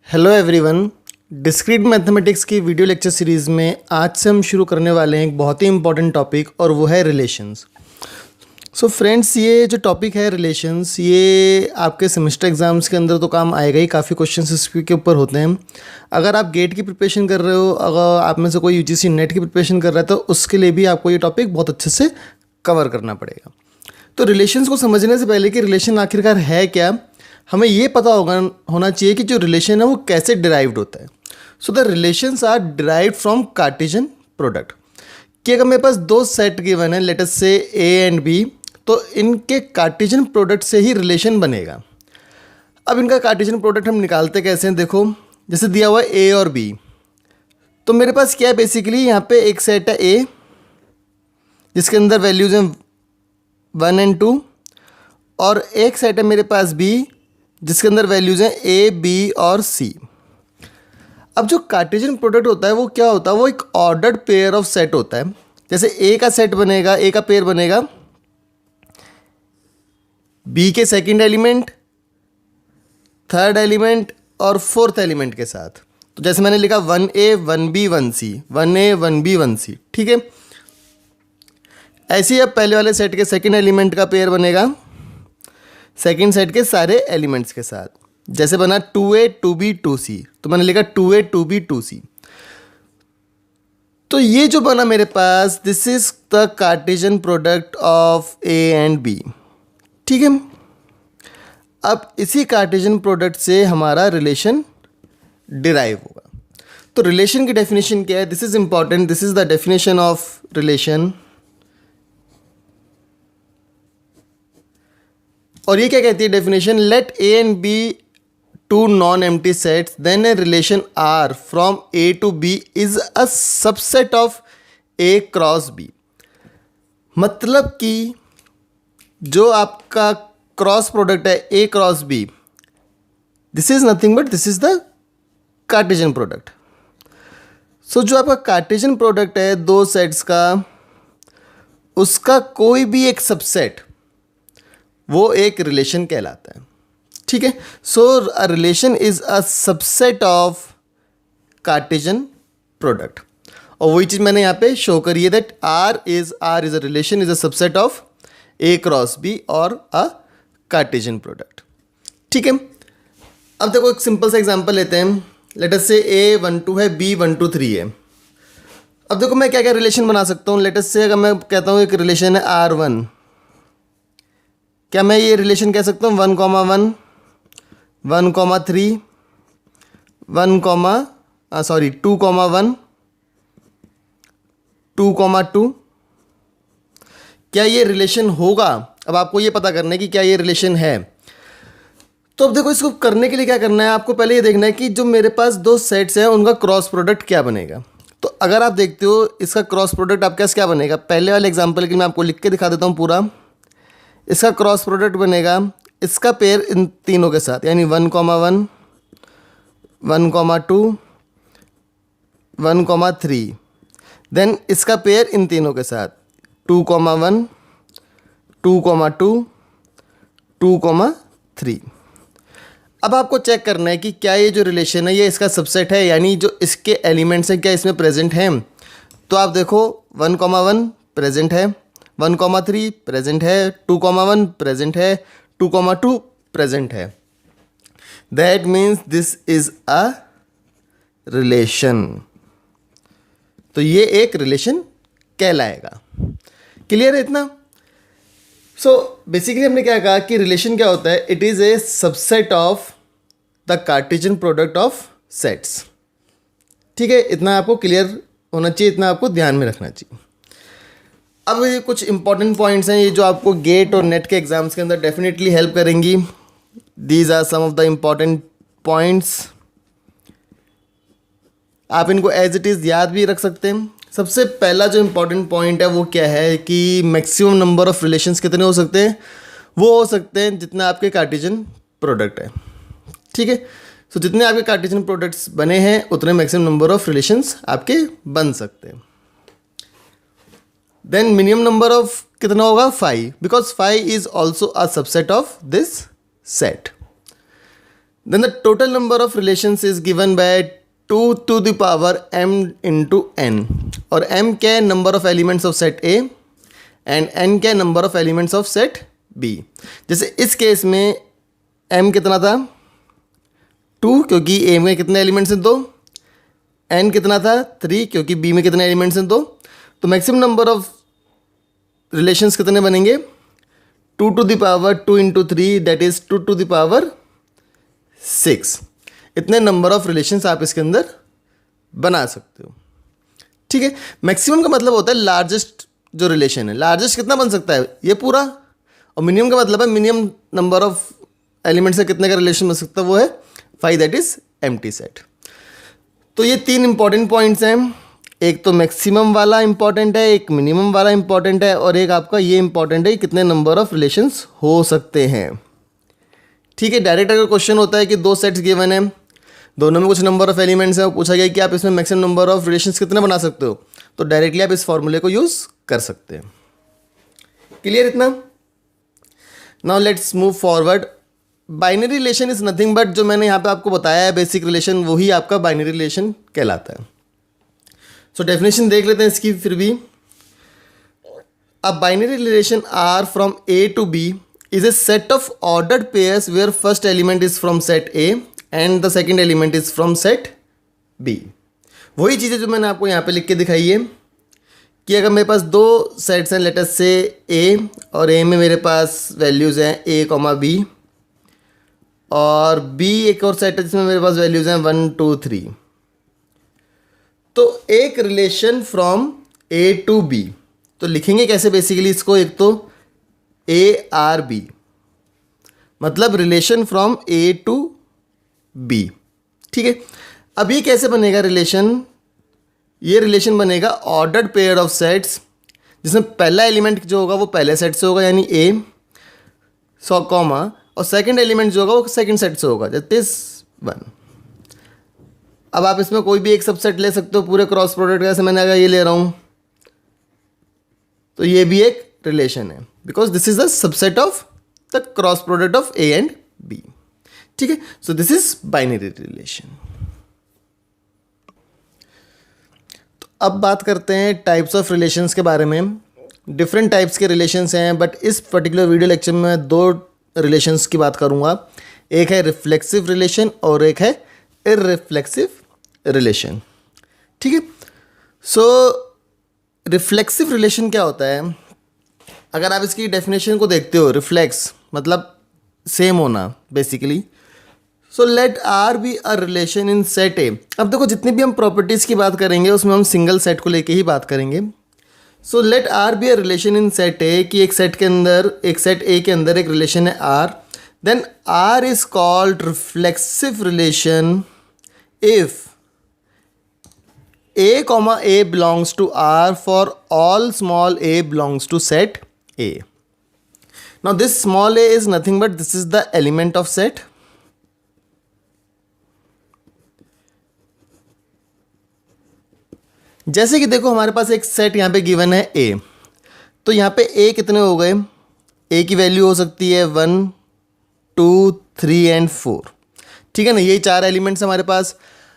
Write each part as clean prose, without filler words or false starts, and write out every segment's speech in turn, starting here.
Hello everyone. Discrete mathematics की video lecture series में आज से हम शुरू करने वाले हैं एक बहुत ही इंपॉर्टेंट टॉपिक और वो है रिलेशंस। सो फ्रेंड्स, ये जो टॉपिक है रिलेशंस, ये आपके सेमेस्टर एग्जाम्स के अंदर तो काम आएगा ही। काफ़ी क्वेश्चंस इसके ऊपर होते हैं। अगर आप गेट की प्रिपरेशन कर रहे हो, अगर आप में से कोई यूजीसी नेट की प्रिपरेशन कर रहा है, तो उसके लिए भी आपको ये टॉपिक बहुत अच्छे से कवर करना पड़ेगा। तो रिलेशंस को समझने से पहले कि रिलेशन आखिरकार है क्या, हमें ये पता होना चाहिए कि जो रिलेशन है वो कैसे डिराइव्ड होता है। So the relations are derived from Cartesian product. कि अगर मेरे पास दो सेट गिवन है, let us say A and B, तो इनके कार्टेशियन प्रोडक्ट से ही रिलेशन बनेगा। अब इनका कार्टेशियन प्रोडक्ट हम निकालते कैसे हैं, देखो जैसे दिया हुआ है ए और बी, तो मेरे पास क्या है, बेसिकली यहाँ पे एक सेट है ए जिसके अंदर वैल्यूज हैं 1 एंड 2, और एक सेट है मेरे पास बी जिसके अंदर वैल्यूज हैं ए बी और सी। अब जो कार्टेशियन प्रोडक्ट होता है वो क्या होता है, वो एक ऑर्डर्ड पेयर ऑफ सेट होता है। जैसे ए का सेट बनेगा, ए का पेयर बनेगा बी के सेकंड एलिमेंट, थर्ड एलिमेंट और फोर्थ एलिमेंट के साथ। तो जैसे मैंने लिखा 1A 1B 1C, 1A 1B 1C, ठीक है। ऐसे ही अब पहले वाले सेट के सेकंड एलिमेंट का पेयर बनेगा सेकंड सेट के सारे एलिमेंट्स के साथ। जैसे बना 2A 2B 2C, तो मैंने लिखा 2A 2B 2C। तो ये जो बना मेरे पास, this is the Cartesian product of A and B, ठीक है। अब इसी कार्टेशियन प्रोडक्ट से हमारा रिलेशन डिराइव होगा। तो रिलेशन की डेफिनेशन क्या है, this is important, this is the definition of relation. और ये क्या कहती है definition, let A and B two non empty sets, then a relation R from A to B is a subset of A cross B. मतलब कि जो आपका cross product है A cross B, this is nothing but this is the Cartesian product. So जो आपका Cartesian product है दो sets का, उसका कोई भी एक सबसेट वो एक रिलेशन कहलाता है, ठीक है। So a relation is a subset of Cartesian product. और वही चीज़ मैंने यहाँ पे शो करी है, that R is a relation is a subset of A cross B और अ कार्टेशियन प्रोडक्ट, ठीक है। अब देखो एक सिंपल सा एग्जांपल लेते हैं। लेट अस से ए 1 2 है, बी 1 2 3 है। अब देखो मैं क्या क्या रिलेशन बना सकता हूँ। लेट अस से अगर मैं कहता हूँ एक रिलेशन है R1, क्या मैं ये रिलेशन कह सकता हूँ 1, 1, 1, 3, 2, 1, 2, 2। क्या ये रिलेशन होगा? अब आपको ये पता करना है कि क्या ये रिलेशन है। तो अब देखो इसको करने के लिए क्या करना है, आपको पहले ये देखना है कि जो मेरे पास दो सेट्स हैं उनका क्रॉस प्रोडक्ट क्या बनेगा। तो अगर आप देखते हो इसका क्रॉस प्रोडक्ट आपके पास क्या बनेगा, पहले वाले एग्जाम्पल के लिए मैं आपको लिख के दिखा देता हूँ पूरा। इसका क्रॉस प्रोडक्ट बनेगा इसका पेयर इन तीनों के साथ, यानी 1, 1, 1, 2, 1, 3। देन इसका पेयर इन तीनों के साथ 2, 1, 2, 2, 2, 3। अब आपको चेक करना है कि क्या ये जो रिलेशन है ये इसका सबसेट है, यानी जो इसके एलिमेंट्स हैं क्या इसमें प्रेजेंट हैं। तो आप देखो 1, 1 प्रेजेंट है, 1, 3 प्रेजेंट है, 2, 1 प्रेजेंट है, 2, 2 प्रेजेंट है। That means this is a relation. तो ये एक रिलेशन कहलाएगा। क्लियर है इतना? सो बेसिकली हमने क्या कहा कि रिलेशन क्या होता है, it is a subset of the Cartesian product of sets, ठीक है। इतना आपको क्लियर होना चाहिए, इतना आपको ध्यान में रखना चाहिए। अब ये कुछ इंपॉर्टेंट पॉइंट्स हैं ये जो आपको गेट और नेट के एग्जाम्स के अंदर डेफिनेटली हेल्प करेंगी। These are some of the important points. आप इनको एज इट इज़ याद भी रख सकते हैं। सबसे पहला जो इम्पॉर्टेंट पॉइंट है वो क्या है कि मैक्सिमम नंबर ऑफ रिलेशंस कितने हो सकते हैं, वो हो सकते हैं जितना आपके कार्टेशियन प्रोडक्ट है, ठीक है। सो जितने आपके कार्टेशियन प्रोडक्ट्स बने हैं उतने मैक्सिमम नंबर ऑफ रिलेशंस आपके बन सकते हैं। देन मिनिमम नंबर ऑफ कितना होगा 5, because 5 is also a subset of this set. Then the total number of relations is given by 2 to the power m into n, और m क्या है, number of elements of set A and n क्या है, number of elements of set B। जैसे इस case में m कितना था 2, क्योंकि A में कितने एलिमेंट्स हैं 2, n कितना था 3, क्योंकि B में कितने एलिमेंट्स हैं 2। तो मैक्सिमम नंबर ऑफ रिलेशंस कितने बनेंगे, 2 to the power 2 into 3 that is 2 to the power 6। इतने नंबर ऑफ रिलेशंस आप इसके अंदर बना सकते हो। ठीक है, मैक्सिमम का मतलब होता है लार्जेस्ट जो रिलेशन है, लार्जेस्ट कितना बन सकता है ये पूरा, और मिनिमम का मतलब है मिनिमम नंबर ऑफ एलिमेंट से कितने का रिलेशन बन सकता है, वो है 5 दैट इज एम्प्टी सेट। तो ये 3 इंपॉर्टेंट पॉइंट्स हैं, एक तो मैक्सिमम वाला इंपॉर्टेंट है, एक मिनिमम वाला इंपॉर्टेंट है, और एक आपका ये इंपॉर्टेंट है कितने नंबर ऑफ रिलेशंस हो सकते हैं। ठीक है, डायरेक्ट अगर क्वेश्चन होता है कि 2 सेट्स गिवन है, दोनों में कुछ नंबर ऑफ एलिमेंट्स हैं, और पूछा गया कि आप इसमें मैक्सिमम नंबर ऑफ रिलेशंस कितने बना सकते हो, तो डायरेक्टली आप इस फॉर्मूले को यूज़ कर सकते हैं। क्लियर इतना? Now let's move forward. Binary relation is nothing but, जो मैंने यहाँ पे आपको बताया है बेसिक रिलेशन, वही आपका बाइनरी रिलेशन कहलाता है। सो डेफिनेशन देख लेते हैं इसकी फिर भी। A binary relation R from A to B is a set of ordered pairs where first element is from set A and the second element is from set B। वही चीज़ें जो मैंने आपको यहाँ पे लिख के दिखाई है कि अगर मेरे पास 2 सेट्स हैं, लेट अस से A, और A में मेरे पास वैल्यूज़ हैं A, B, और B एक और सेट है जिसमें मेरे पास वैल्यूज़ हैं 1 2 3। तो एक relation from A to B, तो लिखेंगे कैसे बेसिकली इसको, एक तो ARB, मतलब relation from A to B। ठीक है, अब ये कैसे बनेगा रिलेशन, ये रिलेशन बनेगा ऑर्डर्ड पेयर ऑफ सेट्स, जिसमें पहला एलिमेंट जो होगा वो पहले सेट से होगा यानी A, कॉमा, और सेकंड एलिमेंट जो होगा वो सेकंड सेट से होगा दैट इज 1। अब आप इसमें कोई भी एक सबसेट ले सकते हो पूरे क्रॉस प्रोडक्ट का, जैसे मैंने अगर ये ले रहा हूँ तो ये भी एक रिलेशन है, because this is the subset of the cross product of A and B। ठीक है, सो दिस इज बाइनरी रिलेशन। तो अब बात करते हैं टाइप्स ऑफ रिलेशंस के बारे में। डिफरेंट टाइप्स के रिलेशंस हैं, बट इस पर्टिकुलर वीडियो लेक्चर में मैं 2 रिलेशंस की बात करूंगा। एक है रिफ्लेक्सिव रिलेशन और एक है इररिफ्लेक्सिव रिलेशन। ठीक है, सो रिफ्लेक्सिव रिलेशन क्या होता है, अगर आप इसकी डेफिनेशन को देखते हो, रिफ्लेक्स मतलब सेम होना basically. So let R be a relation in set ए। अब देखो जितनी भी हम प्रॉपर्टीज़ की बात करेंगे उसमें हम सिंगल सेट को लेके ही बात करेंगे। So let R be a relation in set ए, कि एक सेट के अंदर, एक सेट ए के अंदर एक रिलेशन है R, then R is called reflexive relation if A, A belongs to R for all small a belongs to set A. Now this small a is nothing but this is the element of set. जैसे कि देखो हमारे पास एक set यहाँ पे given है A, तो यहाँ पे A कितने हो गए, A की वैल्यू हो सकती है 1 2 3 एंड 4। ठीक है ना, यही 4 एलिमेंट्स हमारे पास।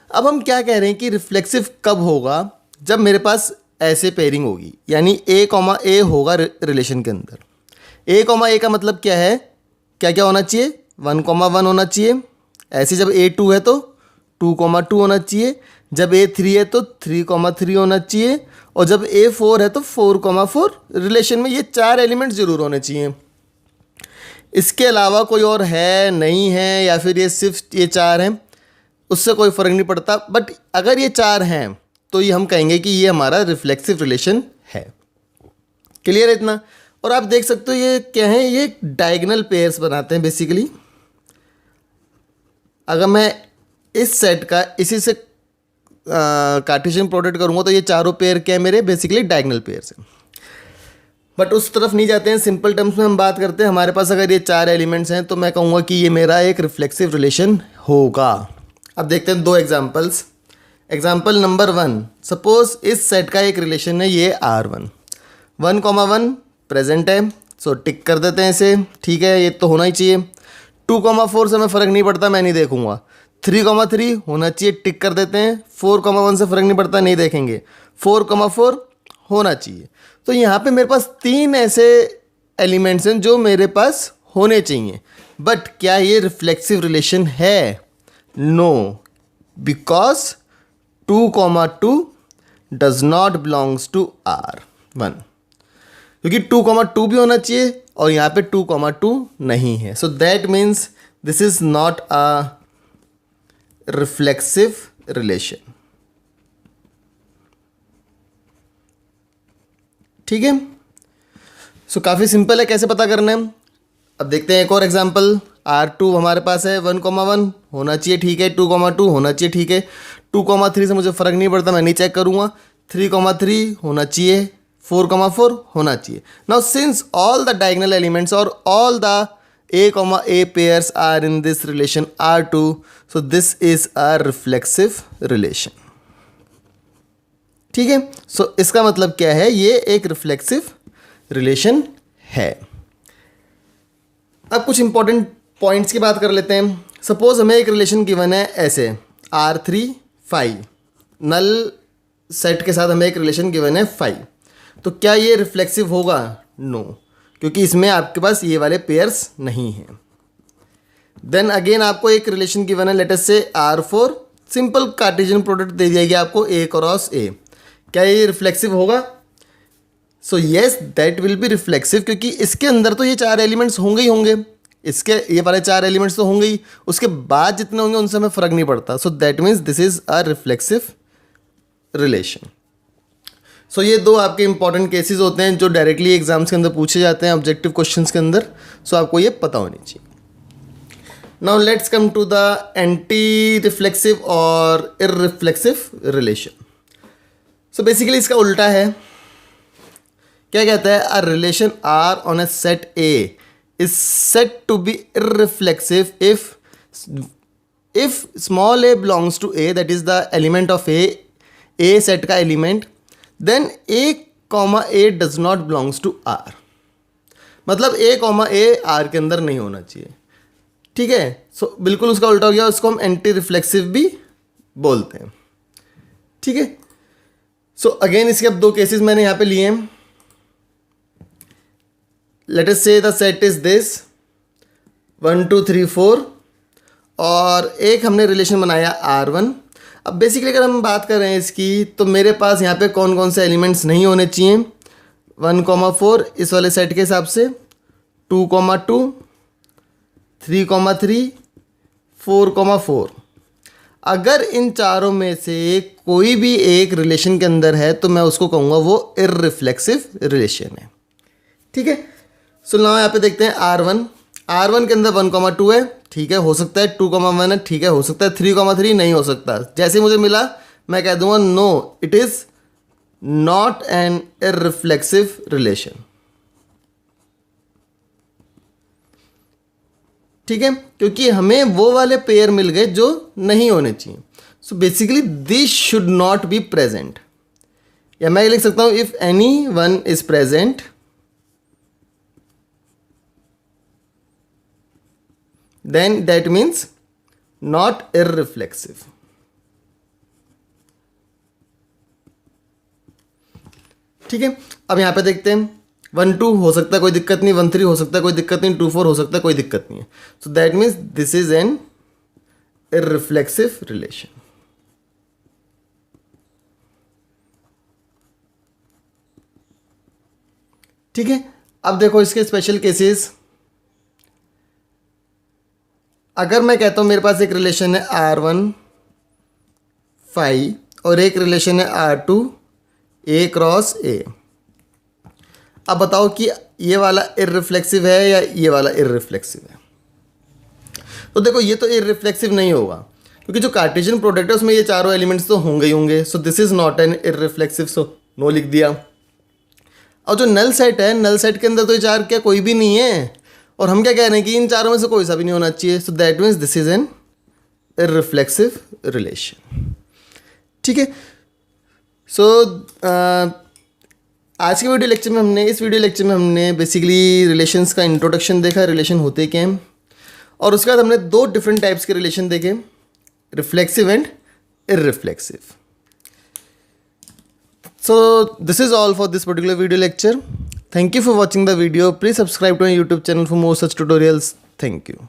अब हम क्या कह रहे हैं कि रिफ्लेक्सिव कब होगा, जब मेरे पास ऐसे पेयरिंग होगी, यानी A, A होगा रिलेशन के अंदर। A, A का मतलब क्या है, क्या क्या होना चाहिए, 1, 1 होना चाहिए। ऐसे जब A2 है तो 2, 2 होना चाहिए, जब A3 है तो 3, 3 होना चाहिए, और जब A4 है तो 4, 4। रिलेशन में ये 4 एलिमेंट्स जरूर होने चाहिए। इसके अलावा कोई और है नहीं है, या फिर ये सिर्फ ये 4 हैं, उससे कोई फ़र्क नहीं पड़ता। बट अगर ये 4 हैं तो ये हम कहेंगे कि ये हमारा रिफ्लेक्सिव रिलेशन है। क्लियर है इतना? और आप देख सकते हो ये क्या है, ये डायगोनल पेयर्स बनाते हैं बेसिकली। अगर मैं इस सेट का इसी से कार्टेशियन प्रोडक्ट करूँगा तो ये चारों पेयर क्या है मेरे, बेसिकली डायगोनल पेयर्स हैं। बट उस तरफ नहीं जाते हैं, सिंपल टर्म्स में हम बात करते हैं। हमारे पास अगर ये 4 एलिमेंट्स हैं तो मैं कहूँगा कि ये मेरा एक रिफ्लेक्सिव रिलेशन होगा। अब देखते हैं 2 एग्जाम्पल्स। एग्जाम्पल नंबर 1, सपोज इस सेट का एक रिलेशन है ये R1, 1, 1 प्रेजेंट है, सो टिक कर देते हैं इसे। ठीक है, ये तो होना ही चाहिए। 2,4 से हमें फ़र्क नहीं पड़ता, मैं नहीं देखूंगा। 3,3 होना चाहिए, टिक कर देते हैं। 4,1 से फ़र्क नहीं पड़ता, नहीं देखेंगे। 4,4 होना चाहिए। तो यहाँ पे मेरे पास 3 ऐसे एलिमेंट्स हैं जो मेरे पास होने चाहिए। बट क्या ये रिफ्लेक्सिव रिलेशन है? No, because 2,2 does not belongs to R1, क्योंकि 2,2 भी होना चाहिए और यहाँ पे 2,2 नहीं है। सो that means this is not a reflexive relation. ठीक है, सो काफ़ी सिंपल है कैसे पता करना है। अब देखते हैं एक और एग्जांपल। R2 हमारे पास है 1,1 होना चाहिए, ठीक है। 2,2 होना चाहिए, ठीक है। 2,3 से मुझे फ़र्क नहीं पड़ता, मैं नहीं चेक करूँगा। 3,3 होना चाहिए, 4,4 होना चाहिए। Now since all the diagonal elements और all the A, pairs are in this relation R2, so this is a reflexive relation। ठीक है, सो इसका मतलब क्या है? ये एक रिफ्लेक्सिव रिलेशन है। अब कुछ इंपॉर्टेंट पॉइंट्स की बात कर लेते हैं। सपोज हमें एक रिलेशन गिवन है ऐसे R3 5, नल सेट के साथ हमें एक रिलेशन गिवन है 5, तो क्या ये रिफ्लेक्सिव होगा? नो, क्योंकि इसमें आपके पास ये वाले पेयर्स नहीं हैं। देन अगेन आपको एक रिलेशन गिवन है, लेट अस से R4, सिंपल कार्टेशियन प्रोडक्ट दे दिया गया आपको A क्रॉस A, क्या ये रिफ्लेक्सिव होगा? So yes, that will be reflexive, क्योंकि इसके अंदर तो ये 4 एलिमेंट्स होंगे ही होंगे, इसके ये वाले 4 एलिमेंट्स तो होंगे ही, उसके बाद जितने होंगे उनसे हमें फ़र्क नहीं पड़ता। So that means this is a reflexive relation. So ये 2 आपके इंपॉर्टेंट केसेस होते हैं जो डायरेक्टली एग्जाम्स के अंदर पूछे जाते हैं, ऑब्जेक्टिव क्वेश्चंस के अंदर। सो आपको ये पता होनी चाहिए। Now let's come to the anti reflexive और इररिफ्लेक्सिव रिलेशन। सो बेसिकली इसका उल्टा है। क्या कहता है? A relation R on a set A is set to be irreflexive if small a belongs to A, that is the element of A set का element, then A, does not belongs to R। मतलब A, R के अंदर नहीं होना चाहिए। ठीक है, सो बिल्कुल उसका उल्टा हो गया, उसको हम एंटी रिफ्लेक्सिव भी बोलते हैं। ठीक है, सो अगेन इसके अब 2 केसेस मैंने यहाँ पे लिए हैं। लेट अस से द सेट इज दिस 1 2 3 4 और एक हमने रिलेशन बनाया R1। अब बेसिकली अगर हम बात कर रहे हैं इसकी, तो मेरे पास यहाँ पे कौन कौन से एलिमेंट्स नहीं होने चाहिए? 1,4 इस वाले सेट के हिसाब से, 2,2, 3,3, 4,4। अगर इन चारों में से कोई भी एक रिलेशन के अंदर है तो मैं उसको कहूँगा वो इररिफ्लेक्सिव रिलेशन है। ठीक है, सो नाउ यहाँ पे देखते हैं R1 के अंदर 1,2 है, ठीक है, हो सकता है। 2,1 है, ठीक है, हो सकता है। 3,3 नहीं हो सकता। जैसे मुझे मिला मैं कह दूंगा no, it is not an irreflexive relation. ठीक है, क्योंकि हमें वो वाले पेयर मिल गए जो नहीं होने चाहिए। So basically this should not be present, या मैं लिख सकता हूं if any one is present then that means not irreflexive। ठीक है, अब यहां पे देखते हैं 1 2 हो सकता है, कोई दिक्कत नहीं। 1 3 हो सकता है, कोई दिक्कत नहीं। 2 4 हो सकता है, कोई दिक्कत नहीं है। सो that means this is an irreflexive relation. ठीक है, अब देखो इसके स्पेशल केसेस। अगर मैं कहता हूं मेरे पास एक रिलेशन है R1 5 और एक रिलेशन है R2 A क्रॉस A, अब बताओ कि ये वाला इररिफ्लेक्सिव है या ये वाला इररिफ्लेक्सिव है? तो देखो ये तो इररिफ्लेक्सिव नहीं होगा, क्योंकि जो कार्टेशियन प्रोडक्ट है उसमें ये चारों एलिमेंट्स तो होंगे ही होंगे। So this is not an irreflexive, so no लिख दिया। और जो नल सेट है, नल सेट के अंदर तो ये 4 क्या कोई भी नहीं है, और हम क्या कह रहे हैं कि इन चारों में से कोई सा भी नहीं होना चाहिए। सो that means this is an irreflexive relation. ठीक है, सो आज के इस वीडियो लेक्चर में हमने बेसिकली रिलेशंस का इंट्रोडक्शन देखा, रिलेशन होते क्या हैं, और उसके बाद हमने दो डिफरेंट टाइप्स के रिलेशन देखे, reflexive and irreflexive. So this is all for this particular video lecture. Thank you for watching the video. Please subscribe to my YouTube channel for more such tutorials. Thank you.